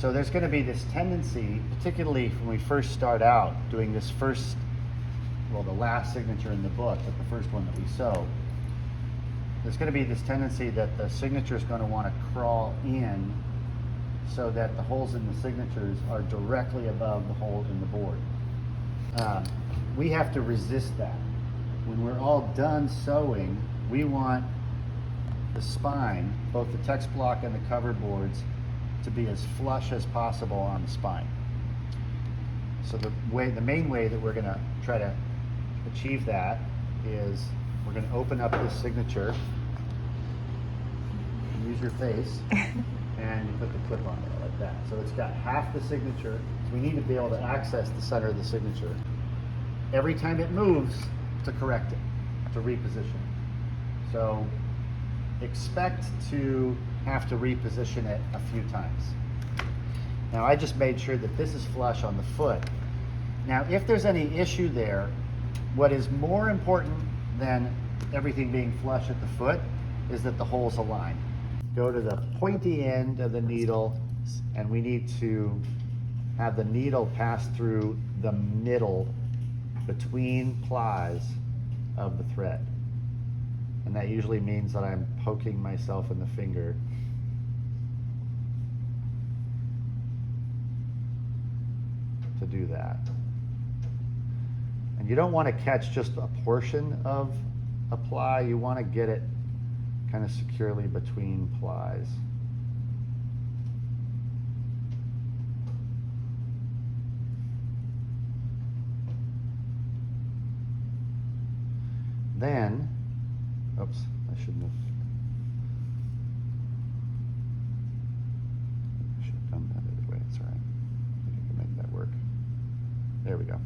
So there's going to be this tendency, particularly when we first start out doing this first, well, the last signature in the book, but the first one that we sew, there's going to be this tendency that the signature is going to want to crawl in so that the holes in the signatures are directly above the holes in the board. We have to resist that. When we're all done sewing, we want the spine, both the text block and the cover boards, to be as flush as possible on the spine. So the main way that we're going to try to achieve that is we're going to open up this signature, use your face, and you put the clip on there like that. So it's got half the signature. So we need to be able to access the center of the signature. Every time it moves, to correct it, to reposition. So expect to have to reposition it a few times. Now I just made sure that this is flush on the foot. Now if there's any issue there, what is more important than everything being flush at the foot is that the holes align. Go to the pointy end of the needle, and we need to have the needle pass through the middle between plies of the thread. And that usually means that I'm poking myself in the finger. To do that. And you don't want to catch just a portion of a ply, you want to get it kind of securely between plies. Then, oops, I shouldn't have. I should have done that either way. It's all right. I think I can make that work. There we go.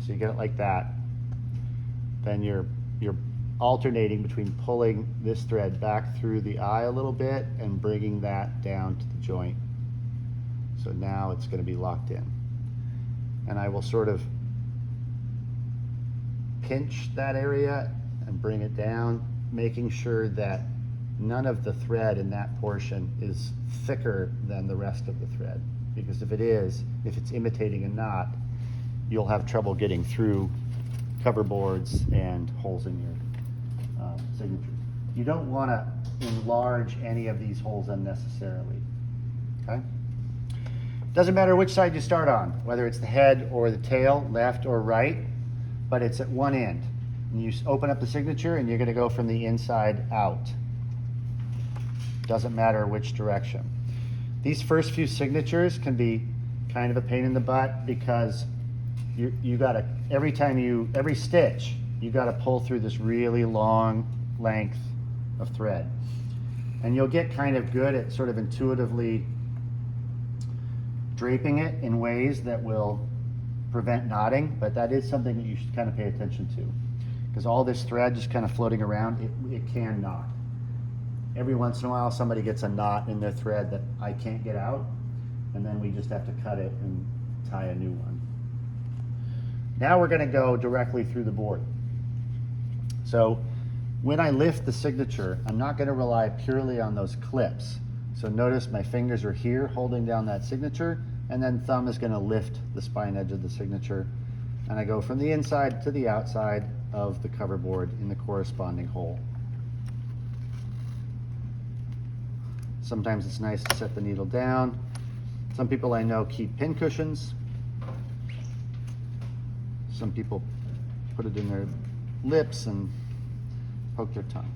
So you get it like that. Then you're alternating between pulling this thread back through the eye a little bit and bringing that down to the joint. So now it's going to be locked in. And I will sort of pinch that area and bring it down, making sure that none of the thread in that portion is thicker than the rest of the thread. Because if it is, if it's imitating a knot, you'll have trouble getting through cover boards and holes in your signature. You don't want to enlarge any of these holes unnecessarily. Okay? Doesn't matter which side you start on, whether it's the head or the tail, left or right, but it's at one end. And you open up the signature and you're going to go from the inside out. Doesn't matter which direction. These first few signatures can be kind of a pain in the butt because you got to, every stitch, you got to pull through this really long length of thread. And you'll get kind of good at sort of intuitively draping it in ways that will prevent knotting, but that is something that you should kind of pay attention to. Because all this thread just kind of floating around, it can knot. Every once in a while somebody gets a knot in their thread that I can't get out, and then we just have to cut it and tie a new one. Now we're going to go directly through the board. So when I lift the signature, I'm not going to rely purely on those clips. So notice my fingers are here holding down that signature, and then thumb is going to lift the spine edge of the signature. And I go from the inside to the outside of the cover board in the corresponding hole. Sometimes it's nice to set the needle down. Some people I know keep pin cushions. Some people put it in their lips and poke their tongue.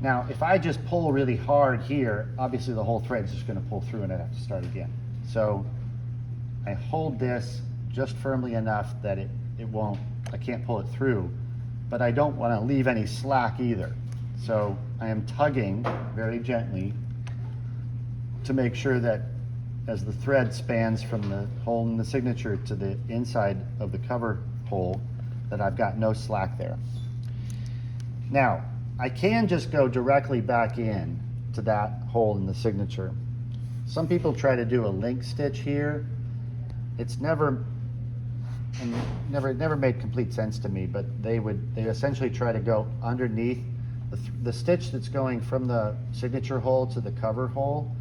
Now, if I just pull really hard here, obviously the whole thread is just going to pull through and I'd have to start again. So I hold this just firmly enough that I can't pull it through, but I don't want to leave any slack either. So I am tugging very gently to make sure that as the thread spans from the hole in the signature to the inside of the cover hole, that I've got no slack there. Now, I can just go directly back in to that hole in the signature. Some people try to do a link stitch here. It never made complete sense to me, but they essentially try to go underneath the stitch that's going from the signature hole to the cover hole,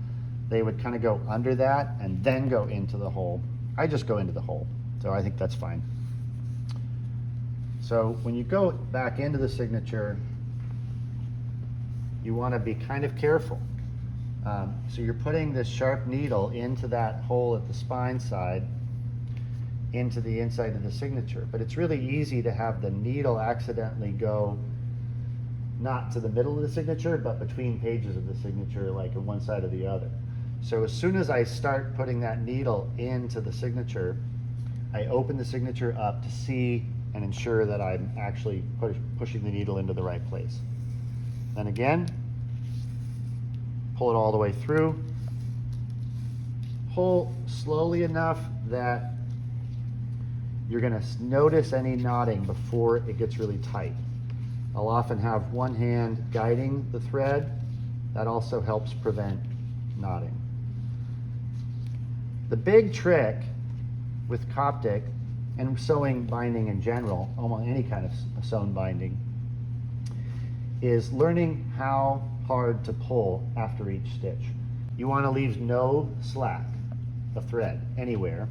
they would kind of go under that and then go into the hole. I just go into the hole, so I think that's fine. So when you go back into the signature, you want to be kind of careful. So you're putting this sharp needle into that hole at the spine side, into the inside of the signature. But it's really easy to have the needle accidentally go not to the middle of the signature, but between pages of the signature, like on one side or the other. So as soon as I start putting that needle into the signature, I open the signature up to see and ensure that I'm actually pushing the needle into the right place. Then again, pull it all the way through. Pull slowly enough that you're going to notice any knotting before it gets really tight. I'll often have one hand guiding the thread. That also helps prevent knotting. The big trick with Coptic and sewing binding in general, almost any kind of sewn binding, is learning how hard to pull after each stitch. You want to leave no slack of thread anywhere,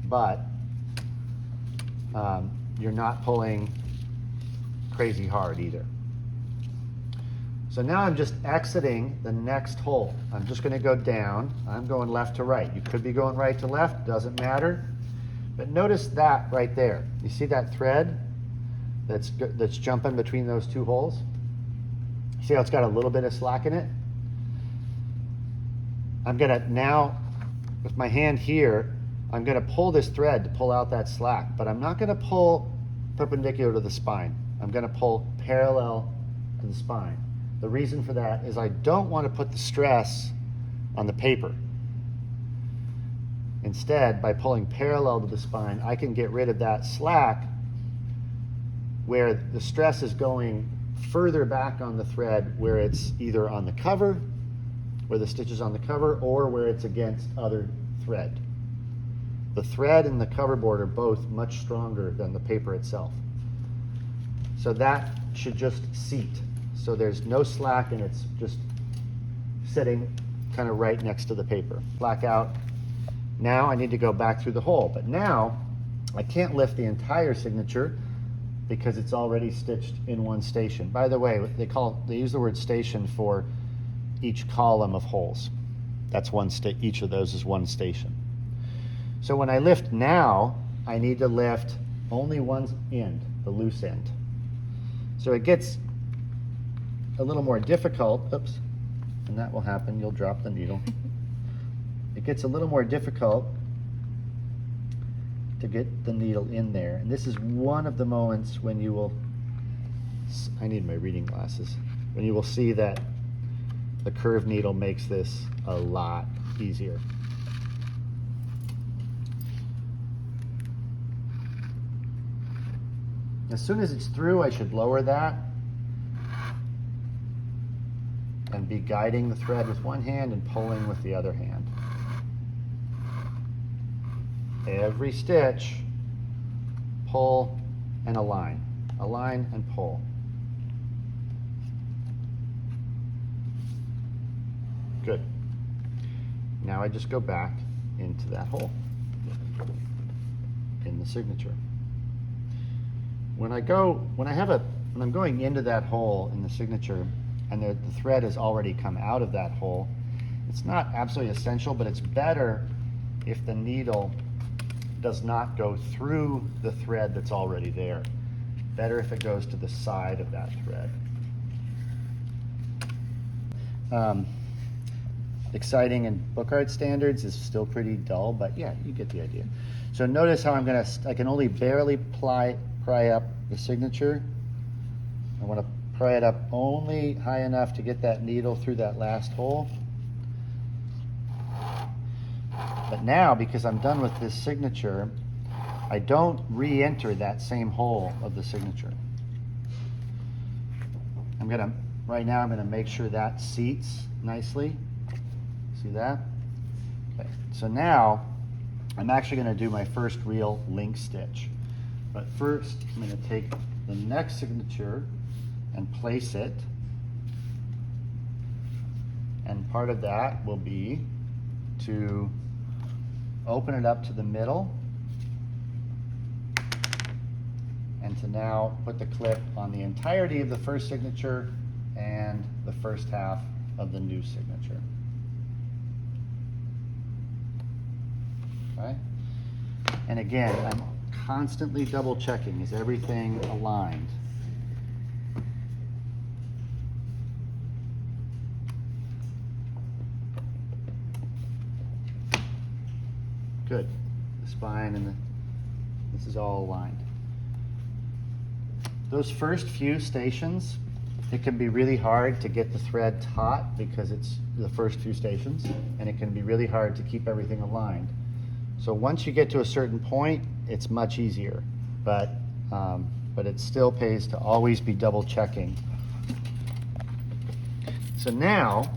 but you're not pulling crazy hard either. So now I'm just exiting the next hole. I'm just going to go down. I'm going left to right. You could be going right to left, doesn't matter. But notice that right there. You see that thread that's jumping between those two holes? See how it's got a little bit of slack in it? I'm going to now, with my hand here, I'm going to pull this thread to pull out that slack, but I'm not going to pull perpendicular to the spine. I'm going to pull parallel to the spine. The reason for that is I don't want to put the stress on the paper. Instead, by pulling parallel to the spine, I can get rid of that slack where the stress is going further back on the thread, where it's either on the cover, where the stitch is on the cover, or where it's against other thread. The thread and the cover board are both much stronger than the paper itself. So that should just seat. So there's no slack and it's just sitting kind of right next to the paper. Black out. Now I need to go back through the hole, but now I can't lift the entire signature because it's already stitched in one station. By the way, they use the word station for each column of holes. That's each of those is one station. So when I lift now, I need to lift only one end, the loose end. So it gets a little more difficult, oops, and that will happen, you'll drop the needle. It gets a little more difficult to get the needle in there. And this is one of the moments when you will, I need my reading glasses, when you will see that the curved needle makes this a lot easier. As soon as it's through, I should lower that and be guiding the thread with one hand and pulling with the other hand. Every stitch, pull and align and pull. Good. Now I just go back into that hole in the signature. When I'm going into that hole in the signature and the thread has already come out of that hole, it's not absolutely essential, but it's better if the needle does not go through the thread that's already there. Better if it goes to the side of that thread. Exciting in book art standards is still pretty dull, but yeah, you get the idea. So notice how I can only barely pry up the signature. I want to pry it up only high enough to get that needle through that last hole. But now, because I'm done with this signature, I don't re-enter that same hole of the signature. Right now I'm gonna make sure that seats nicely. See that? Okay, so now I'm actually gonna do my first real link stitch. But first, I'm gonna take the next signature and place it And part of that will be to open it up to the middle and to now put the clip on the entirety of the first signature and the first half of the new signature. Okay? And again, I'm constantly double checking, is everything aligned? Good. The spine and this is all aligned. Those first few stations, it can be really hard to get the thread taut because it's the first few stations, and it can be really hard to keep everything aligned. So once you get to a certain point, it's much easier, but it still pays to always be double checking. So now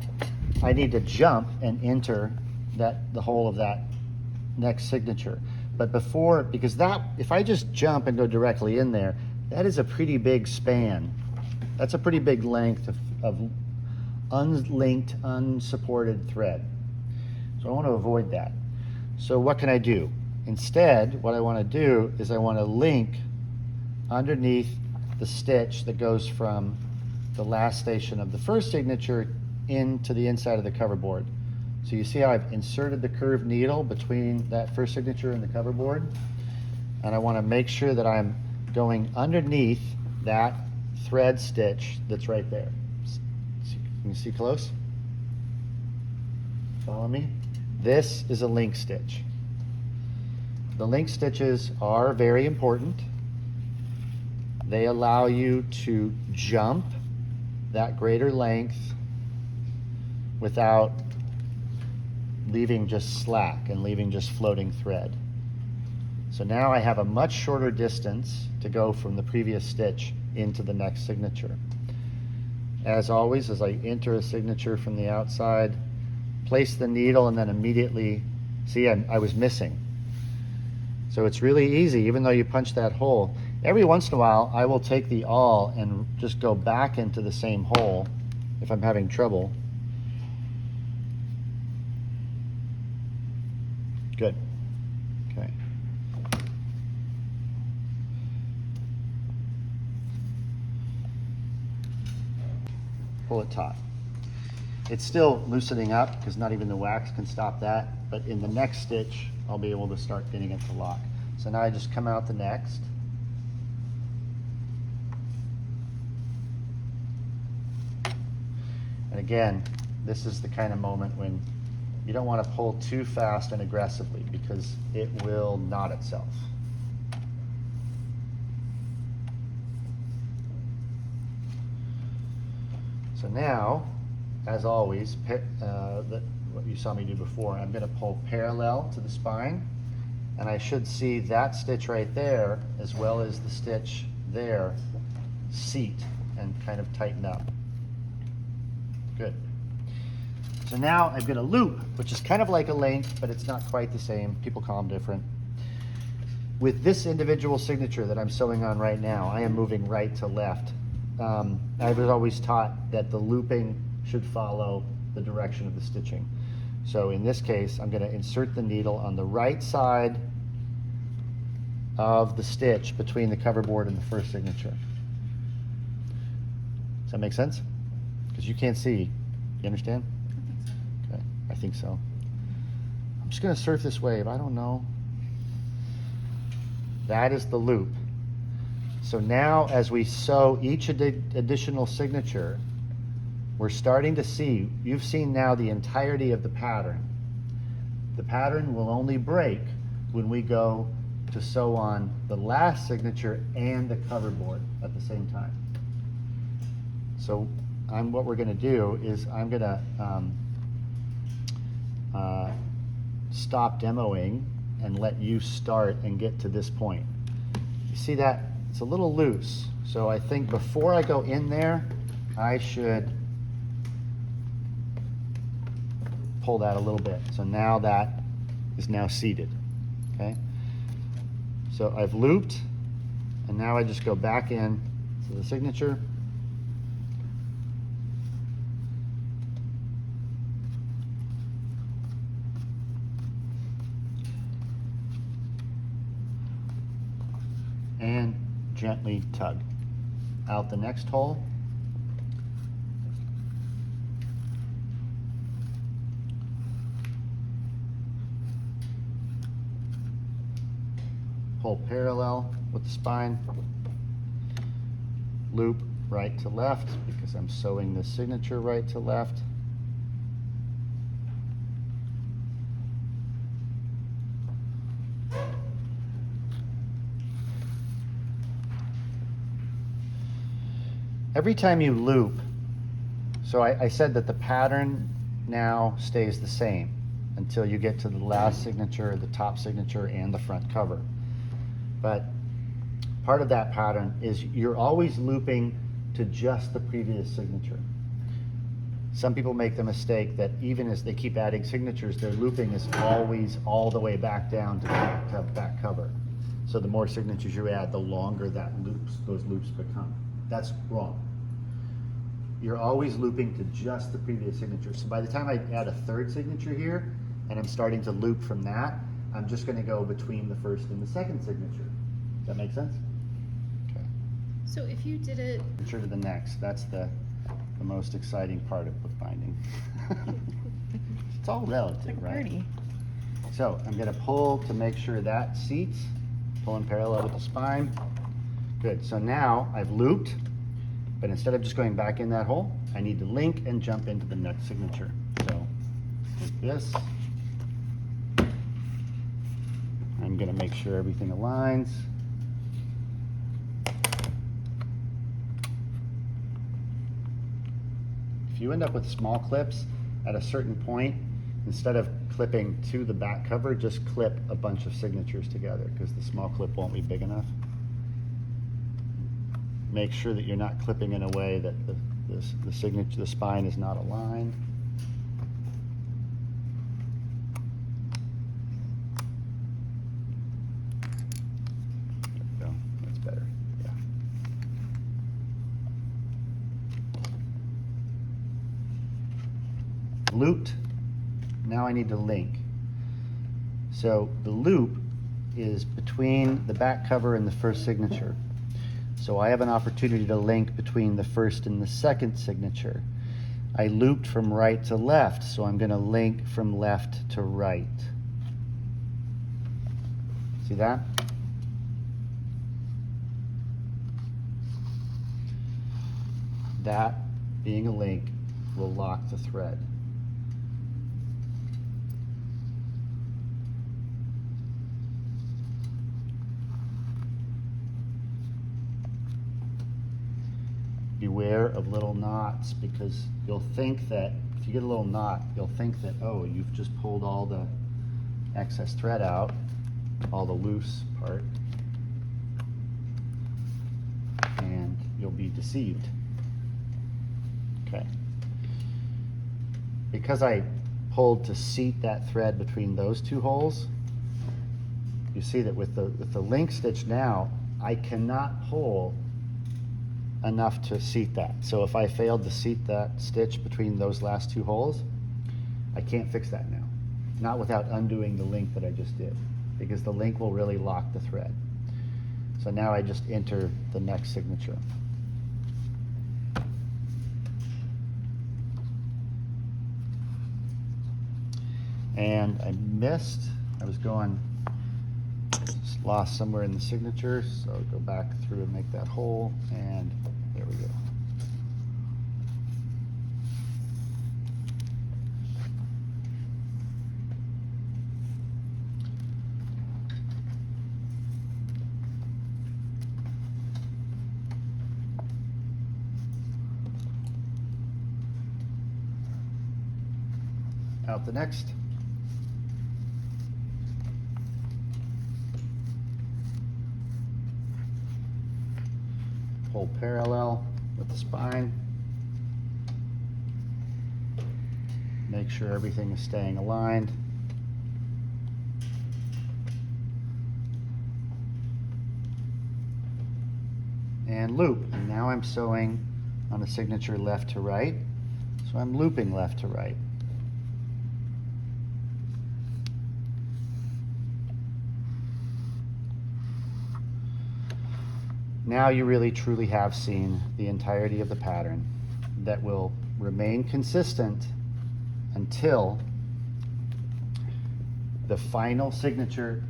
I need to jump and enter the whole of that next signature. But before, because that, if I just jump and go directly in there, that is a pretty big span. That's a pretty big length of unlinked, unsupported thread. So I want to avoid that. So what can I do? Instead, what I want to do is I want to link underneath the stitch that goes from the last station of the first signature into the inside of the cover board. So you see how I've inserted the curved needle between that first signature and the cover board? And I want to make sure that I'm going underneath that thread stitch that's right there. Can you see close? Follow me? This is a link stitch. The link stitches are very important. They allow you to jump that greater length without leaving just slack and leaving just floating thread. So now I have a much shorter distance to go from the previous stitch into the next signature. As always, as I enter a signature from the outside, place the needle and then immediately, see, I was missing. So it's really easy, even though you punch that hole. Every once in a while, I will take the awl and just go back into the same hole if I'm having trouble. Good. Okay. Pull it taut. It's still loosening up because not even the wax can stop that, but in the next stitch I'll be able to start getting it to lock. So now I just come out the next. And again, this is the kind of moment when you don't want to pull too fast and aggressively because it will knot itself. So now, as always, what you saw me do before, I'm going to pull parallel to the spine, and I should see that stitch right there as well as the stitch there seat and kind of tighten up. Good. So now I've got a loop, which is kind of like a link, but it's not quite the same. People call them different. With this individual signature that I'm sewing on right now, I am moving right to left. I was always taught that the looping should follow the direction of the stitching. So in this case, I'm going to insert the needle on the right side of the stitch between the cover board and the first signature. Does that make sense? Because you can't see. You understand? Okay, I think so. I'm just going to surf this wave. I don't know. That is the loop. So now as we sew each additional signature, we're starting to see, you've seen now the entirety of the pattern. The pattern will only break when we go to sew on the last signature and the cover board at the same time. So what we're going to do is I'm going to stop demoing and let you start and get to this point. You see that? It's a little loose. So I think before I go in there, I should pull that a little bit. So now that is now seated. Okay? So I've looped, and now I just go back in to the signature. gently tug. Out the next hole. Pull parallel with the spine. Loop right to left because I'm sewing the signature right to left. Every time you loop, so I said that the pattern now stays the same until you get to the last signature, the top signature, and the front cover. But part of that pattern is you're always looping to just the previous signature. Some people make the mistake that even as they keep adding signatures, their looping is always all the way back down to the back cover. So the more signatures you add, the longer those loops become. That's wrong. You're always looping to just the previous signature. So by the time I add a third signature here, and I'm starting to loop from that, I'm just going to go between the first and the second signature. Does that make sense? Okay. So if you did it... Signature to the next. That's the most exciting part of bookbinding. It's all relative, like a right? party. So I'm going to pull to make sure that seats, pulling parallel with the spine. Good. So now I've looped, but instead of just going back in that hole, I need to link and jump into the next signature. So take this. I'm going to make sure everything aligns. If you end up with small clips at a certain point, instead of clipping to the back cover, just clip a bunch of signatures together because the small clip won't be big enough. Make sure that you're not clipping in a way that the signature, the spine is not aligned. There we go. That's better. Yeah. Looped. Now I need to link. So the loop is between the back cover and the first signature. So I have an opportunity to link between the first and the second signature. I looped from right to left, so I'm going to link from left to right. See that? That, being a link, will lock the thread. Beware of little knots, because you'll think that if you get a little knot, you'll think that, oh, you've just pulled all the excess thread out, all the loose part, and you'll be deceived. Okay. Because I pulled to seat that thread between those two holes, you see that with the link stitch now, I cannot pull enough to seat that. So if I failed to seat that stitch between those last two holes, I can't fix that now. Not without undoing the link that I just did, because the link will really lock the thread. So now I just enter the next signature. And I missed, I was going, just lost somewhere in the signature, so I'll go back through and make that hole, and there we go. Out the next. Pull parallel with the spine. Make sure everything is staying aligned. And loop. And now I'm sewing on a signature left to right. So I'm looping left to right. now you really truly have seen the entirety of the pattern that will remain consistent until the final signature